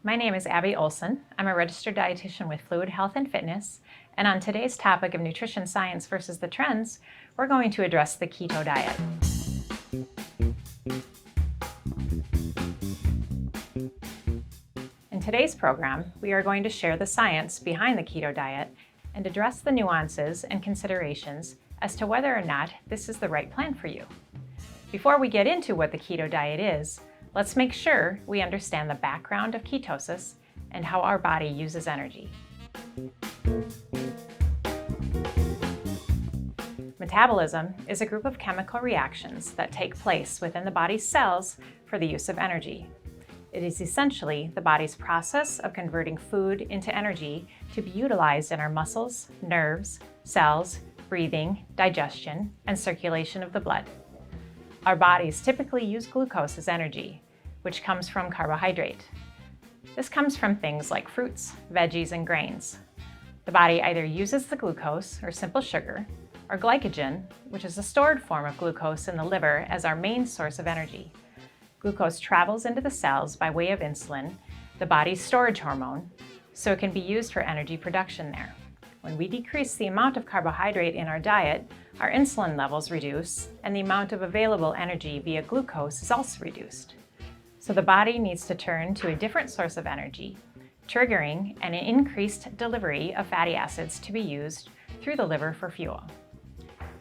My name is Abby Olson. I'm a registered dietitian with Fluid Health and Fitness, and on today's topic of nutrition science versus the trends, we're going to address the keto diet. In today's program, we are going to share the science behind the keto diet and address the nuances and considerations as to whether or not this is the right plan for you. Before we get into what the keto diet is, let's make sure we understand the background of ketosis and how our body uses energy. Metabolism is a group of chemical reactions that take place within the body's cells for the use of energy. It is essentially the body's process of converting food into energy to be utilized in our muscles, nerves, cells, breathing, digestion, and circulation of the blood. Our bodies typically use glucose as energy, which comes from carbohydrate. This comes from things like fruits, veggies, and grains. The body either uses the glucose, or simple sugar, or glycogen, which is a stored form of glucose in the liver, as our main source of energy. Glucose travels into the cells by way of insulin, the body's storage hormone, so it can be used for energy production there. When we decrease the amount of carbohydrate in our diet, our insulin levels reduce, and the amount of available energy via glucose is also reduced. So the body needs to turn to a different source of energy, triggering an increased delivery of fatty acids to be used through the liver for fuel.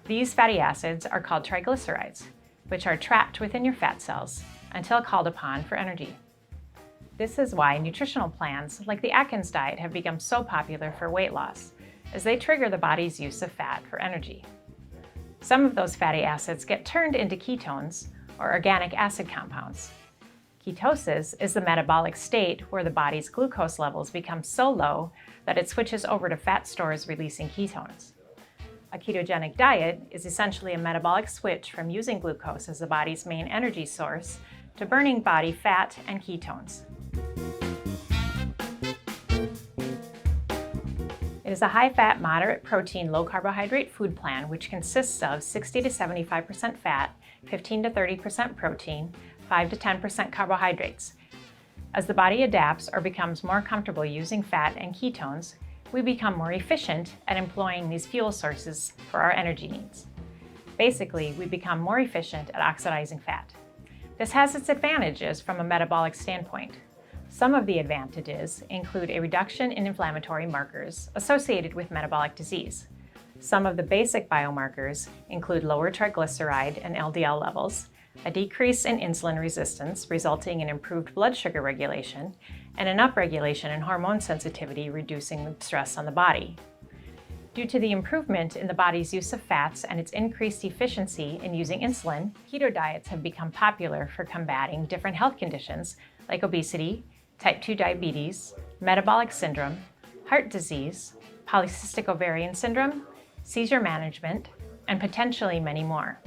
These fatty acids are called triglycerides, which are trapped within your fat cells until called upon for energy. This is why nutritional plans like the Atkins diet have become so popular for weight loss, as they trigger the body's use of fat for energy. Some of those fatty acids get turned into ketones, or organic acid compounds. Ketosis is the metabolic state where the body's glucose levels become so low that it switches over to fat stores releasing ketones. A ketogenic diet is essentially a metabolic switch from using glucose as the body's main energy source to burning body fat and ketones. It is a high-fat, moderate protein, low-carbohydrate food plan which consists of 60 to 75% fat, 15 to 30% protein, 5 to 10% carbohydrates. As the body adapts or becomes more comfortable using fat and ketones, we become more efficient at employing these fuel sources for our energy needs. Basically, we become more efficient at oxidizing fat. This has its advantages from a metabolic standpoint. Some of the advantages include a reduction in inflammatory markers associated with metabolic disease. Some of the basic biomarkers include lower triglyceride and LDL levels, a decrease in insulin resistance resulting in improved blood sugar regulation, and an upregulation in hormone sensitivity, reducing stress on the body. Due to the improvement in the body's use of fats and its increased efficiency in using insulin, keto diets have become popular for combating different health conditions like obesity, type 2 diabetes, metabolic syndrome, heart disease, polycystic ovarian syndrome, seizure management, and potentially many more.